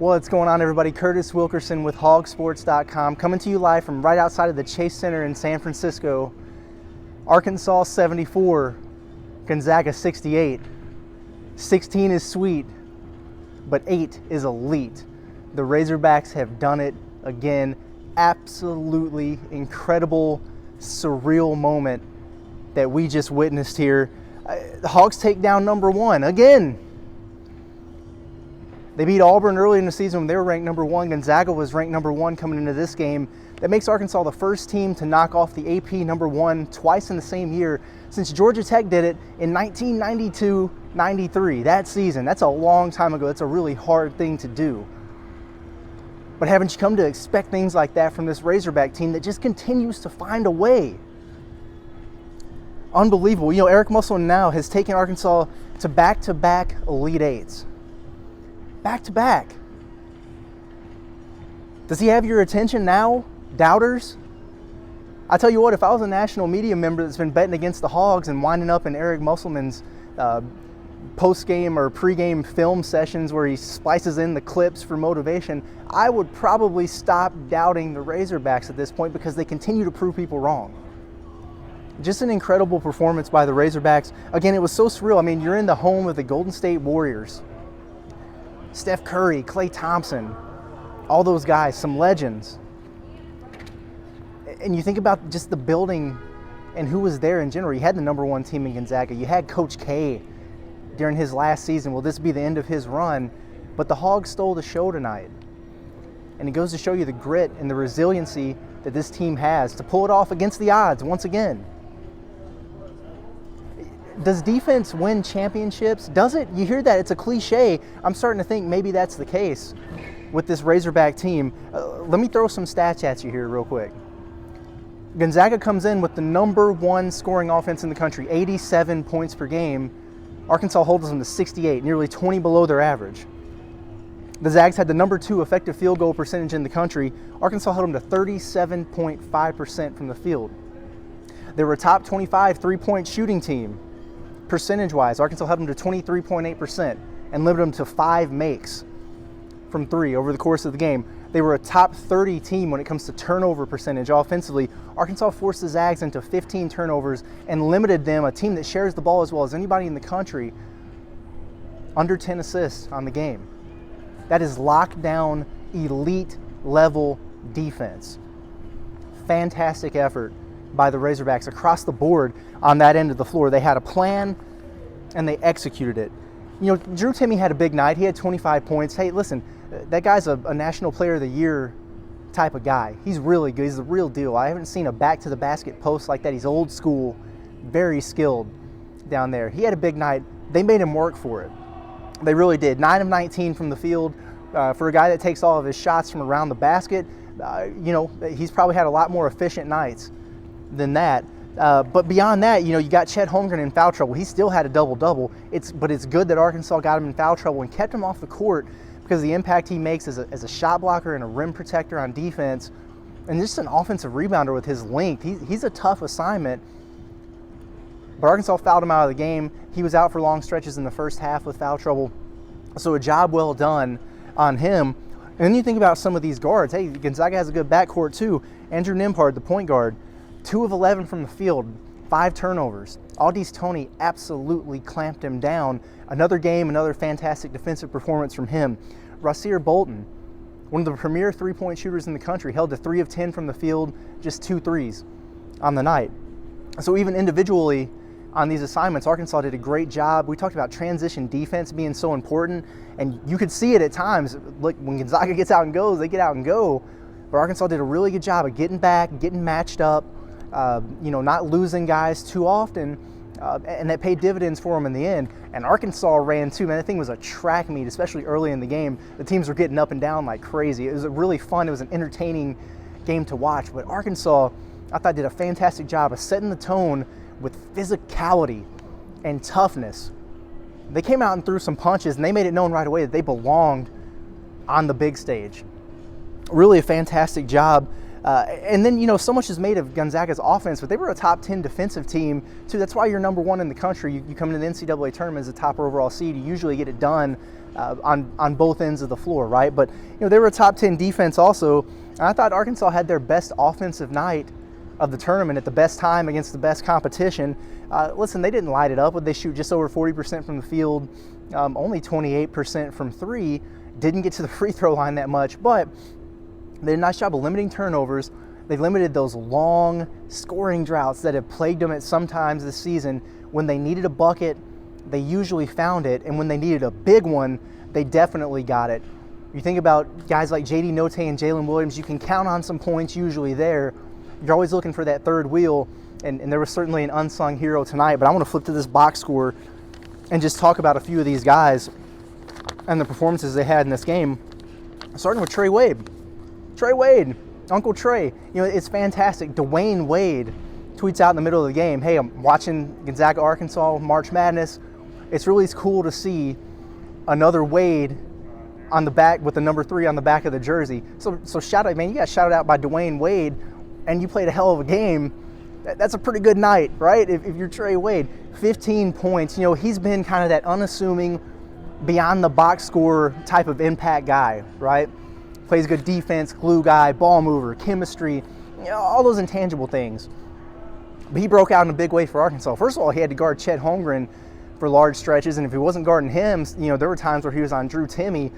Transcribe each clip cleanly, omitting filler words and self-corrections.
What's going on, everybody? Curtis Wilkerson with HawgSports.com, coming to you live from right outside of the Chase Center in San Francisco. Arkansas 74, Gonzaga 68. 16 is sweet, but 8 is elite. The Razorbacks have done it again. Absolutely incredible, surreal moment that we just witnessed here. The Hogs take down number 1 again. They beat Auburn early in the season when they were ranked number 1. Gonzaga was ranked number 1 coming into this game. That makes Arkansas the first team to knock off the AP number 1 twice in the same year since Georgia Tech did it in 1992-93. That season, that's a long time ago. That's a really hard thing to do. But haven't you come to expect things like that from this Razorback team that just continues to find a way? Unbelievable. You know, Eric Musselman now has taken Arkansas to back-to-back Elite Eights. Back-to-back. Does he have your attention now, doubters? I tell you what, if I was a national media member that's been betting against the Hogs and winding up in Eric Musselman's post-game or pre-game film sessions where he splices in the clips for motivation, I would probably stop doubting the Razorbacks at this point because they continue to prove people wrong. Just an incredible performance by the Razorbacks. Again, it was so surreal. I mean, you're in the home of the Golden State Warriors. Steph Curry, Klay Thompson, all those guys, some legends. And you think about just the building and who was there in general. You had the number 1 team in Gonzaga. You had Coach K during his last season. Will this be the end of his run? But the Hogs stole the show tonight. And it goes to show you the grit and the resiliency that this team has to pull it off against the odds once again. Does defense win championships? Does it? You hear that, it's a cliche. I'm starting to think maybe that's the case with this Razorback team. Let me throw some stats at you here real quick. Gonzaga comes in with the number 1 scoring offense in the country, 87 points per game. Arkansas holds them to 68, nearly 20 below their average. The Zags had the number 2 effective field goal percentage in the country. Arkansas held them to 37.5% from the field. They were a top 25 three-point shooting team. Percentage-wise, Arkansas held them to 23.8% and limited them to 5 makes from 3 over the course of the game. They were a top 30 team when it comes to turnover percentage offensively. Arkansas forced the Zags into 15 turnovers and limited them, a team that shares the ball as well as anybody in the country, under 10 assists on the game. That is lockdown, elite level defense. Fantastic effort by the Razorbacks across the board on that end of the floor. They had a plan and they executed it. You know, Drew Timme had a big night. He had 25 points. Hey, listen, that guy's a National Player of the Year type of guy. He's really good. He's the real deal. I haven't seen a back-to-the-basket post like that. He's old school, very skilled down there. He had a big night. They made him work for it. They really did. 9 of 19 from the field. For a guy that takes all of his shots from around the basket, you know, he's probably had a lot more efficient nights than that. But beyond that, you know, you got Chet Holmgren in foul trouble. He still had a double-double. But it's good that Arkansas got him in foul trouble and kept him off the court because of the impact he makes as a shot blocker and a rim protector on defense, and just an offensive rebounder with his length. He's a tough assignment. But Arkansas fouled him out of the game. He was out for long stretches in the first half with foul trouble. So a job well done on him. And then you think about some of these guards. Hey, Gonzaga has a good backcourt too. Andrew Nembhard, the point guard, 2 of 11 from the field, 5 turnovers. Au'Diese Toney absolutely clamped him down. Another game, another fantastic defensive performance from him. Rasir Bolton, one of the premier three-point shooters in the country, held to 3 of 10 from the field, just 2 threes on the night. So even individually on these assignments, Arkansas did a great job. We talked about transition defense being so important, and you could see it at times. Look, when Gonzaga gets out and goes, they get out and go. But Arkansas did a really good job of getting back, getting matched up, you know, not losing guys too often, and that paid dividends for them in the end. And Arkansas ran too, man. That thing was a track meet, especially early in the game. The teams were getting up and down like crazy. It was really fun. It was an entertaining game to watch. But Arkansas, I thought, did a fantastic job of setting the tone with physicality and toughness. They came out and threw some punches, and they made it known right away that they belonged on the big stage. Really a fantastic job And then, so much is made of Gonzaga's offense, but they were a top 10 defensive team, too. That's why you're number one in the country. You come into the NCAA tournament as a top overall seed. You usually get it done on both ends of the floor, right? But, they were a top 10 defense also. And I thought Arkansas had their best offensive night of the tournament at the best time against the best competition. Listen, they didn't light it up. They shoot just over 40% from the field, only 28% from three. Didn't get to the free throw line that much, but they did a nice job of limiting turnovers. They limited those long scoring droughts that have plagued them at some times this season. When they needed a bucket, they usually found it, and when they needed a big one, they definitely got it. You think about guys like J.D. Note and Jalen Williams, you can count on some points usually there. You're always looking for that third wheel, and there was certainly an unsung hero tonight, but I want to flip to this box score and just talk about a few of these guys and the performances they had in this game, starting with Trey Wade. Trey Wade, Uncle Trey, it's fantastic. Dwayne Wade tweets out in the middle of the game, hey, I'm watching Gonzaga, Arkansas, March Madness. It's really cool to see another Wade on the back with the number 3 on the back of the jersey. So shout out, man, you got shouted out by Dwayne Wade, and you played a hell of a game. That's a pretty good night, right? If you're Trey Wade, 15 points. He's been kind of that unassuming, beyond the box score type of impact guy, right? Plays good defense, glue guy, ball mover, chemistry, all those intangible things. But he broke out in a big way for Arkansas. First of all, he had to guard Chet Holmgren for large stretches, and if he wasn't guarding him, there were times where he was on Drew Timme.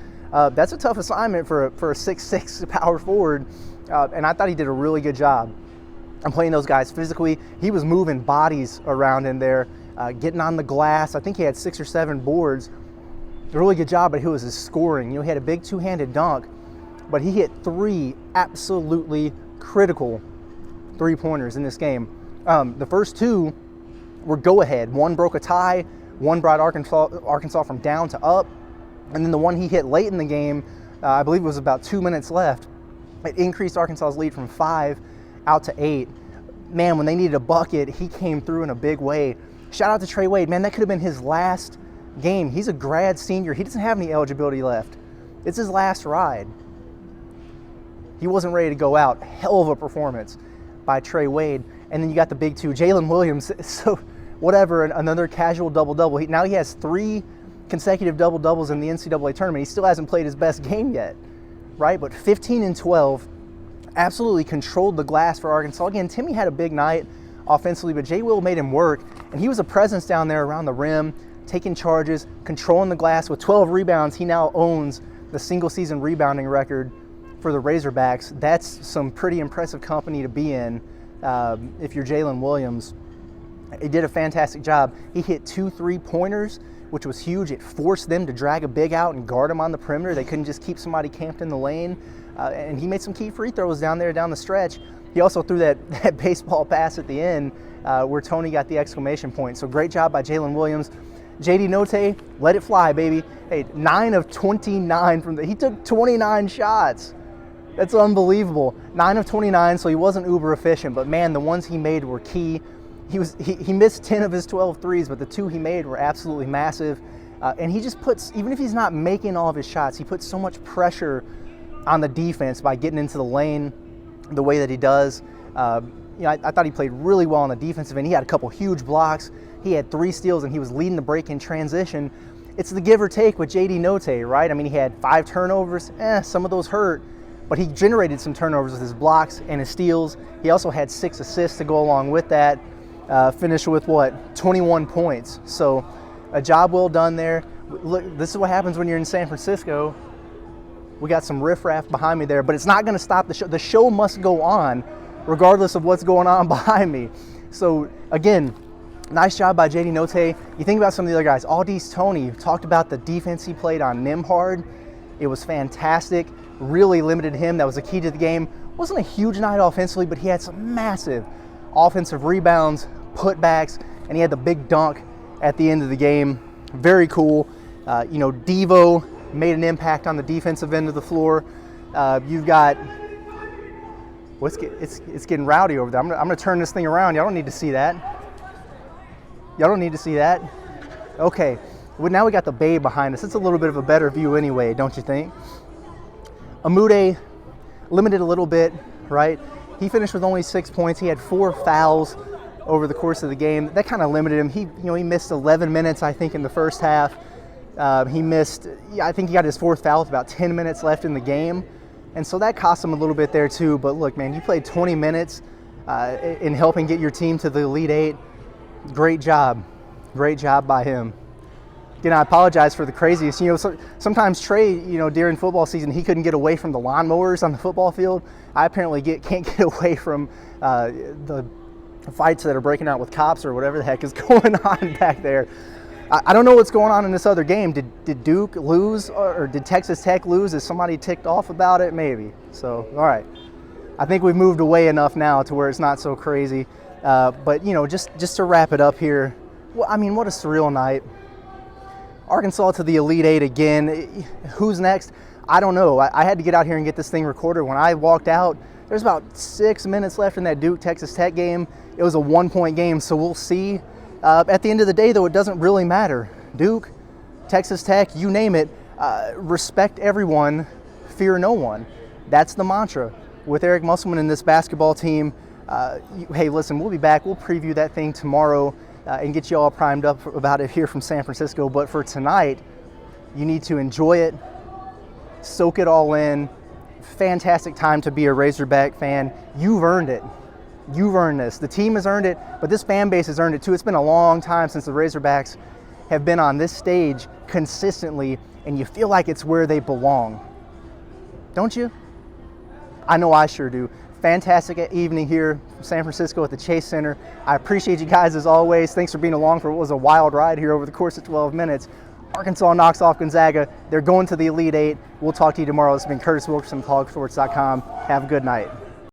That's a tough assignment for a 6'6" power forward, and I thought he did a really good job. I'm playing those guys physically. He was moving bodies around in there, getting on the glass. I think he had 6 or 7 boards. A really good job, but he was his scoring. He had a big two-handed dunk, but he hit 3 absolutely critical three-pointers in this game. The first 2 were go-ahead. One broke a tie. One brought Arkansas from down to up. And then the one he hit late in the game, I believe it was about 2 minutes left, it increased Arkansas's lead from 5 out to 8. Man, when they needed a bucket, he came through in a big way. Shout out to Trey Wade. Man, that could have been his last game. He's a grad senior. He doesn't have any eligibility left. It's his last ride. He wasn't ready to go out. Hell of a performance by Trey Wade. And then you got the big 2, Jalen Williams. So whatever, another casual double-double. Now he has 3 consecutive double-doubles in the NCAA tournament. He still hasn't played his best game yet, right? But 15 and 12, absolutely controlled the glass for Arkansas. Again, Timme had a big night offensively, but Jay Will made him work, and he was a presence down there around the rim, taking charges, controlling the glass. With 12 rebounds, he now owns the single-season rebounding record for the Razorbacks. That's some pretty impressive company to be in if you're Jalen Williams. He did a fantastic job. He hit 2 3-pointers, which was huge. It forced them to drag a big out and guard him on the perimeter. They couldn't just keep somebody camped in the lane. And he made some key free throws down the stretch. He also threw that baseball pass at the end where Tony got the exclamation point. So great job by Jalen Williams. J.D. Note, let it fly, baby. Hey, 9 of 29 he took 29 shots. That's unbelievable. 9 of 29, so he wasn't uber efficient, but man, the ones he made were key. He missed 10 of his 12 threes, but the 2 he made were absolutely massive. And he just puts, even if he's not making all of his shots, he puts so much pressure on the defense by getting into the lane the way that he does. I thought he played really well on the defensive end. He had a couple huge blocks. He had 3 steals, and he was leading the break in transition. It's the give or take with J.D. Note, right? I mean, he had 5 turnovers. Some of those hurt, but he generated some turnovers with his blocks and his steals. He also had 6 assists to go along with that. Finished with 21 points. So a job well done there. Look, this is what happens when you're in San Francisco. We got some riffraff behind me there, but it's not going to stop the show. The show must go on regardless of what's going on behind me. So again, nice job by J.D. Note. You think about some of the other guys. Aldis Toney talked about the defense he played on Nimhard. It was fantastic. Really limited him. That was the key to the game. Wasn't a huge night offensively, but he had some massive offensive rebounds, putbacks, and he had the big dunk at the end of the game. Very cool. Devo made an impact on the defensive end of the floor. You've got, it's getting rowdy over there. I'm gonna turn this thing around. Y'all don't need to see that. Y'all don't need to see that. Okay, well, now we got the bay behind us. It's a little bit of a better view anyway, don't you think? Amude limited a little bit. right? He finished with only 6 points. He had 4 fouls over the course of the game. That kind of limited him. He missed 11 minutes, I think, in the first half. He missed, I think he got his 4th foul with about 10 minutes left in the game. And so that cost him a little bit there too. But look, man, you played 20 minutes in helping get your team to the Elite Eight. Great job. Great job by him. Again, I apologize for the craziest. Sometimes Trey, during football season, he couldn't get away from the lawnmowers on the football field. I apparently can't get away from the fights that are breaking out with cops or whatever the heck is going on back there. I don't know what's going on in this other game. Did Duke lose or did Texas Tech lose? Is somebody ticked off about it? Maybe. So, all right. I think we've moved away enough now to where it's not so crazy. But, just to wrap it up here, well, I mean, what a surreal night. Arkansas to the Elite Eight again. Who's next? I don't know. I had to get out here and get this thing recorded. When I walked out, there's about 6 minutes left in that Duke-Texas Tech game. It was a 1-point game, so we'll see. At the end of the day, though, it doesn't really matter. Duke, Texas Tech, you name it, respect everyone, fear no one. That's the mantra. With Eric Musselman and this basketball team, hey, listen, we'll be back. We'll preview that thing tomorrow and get you all primed up about it here from San Francisco. But for tonight, you need to enjoy it, soak it all in. Fantastic time to be a Razorback fan. You've earned it. You've earned this. The team has earned it, but this fan base has earned it too. It's been a long time since the Razorbacks have been on this stage consistently, and you feel like it's where they belong. Don't you? I know I sure do. Fantastic evening here in San Francisco at the Chase Center. I appreciate you guys as always. Thanks for being along for what was a wild ride here over the course of 12 minutes. Arkansas knocks off Gonzaga. They're going to the Elite Eight. We'll talk to you tomorrow. This has been Curtis Wilkerson, HawgSports.com. Have a good night.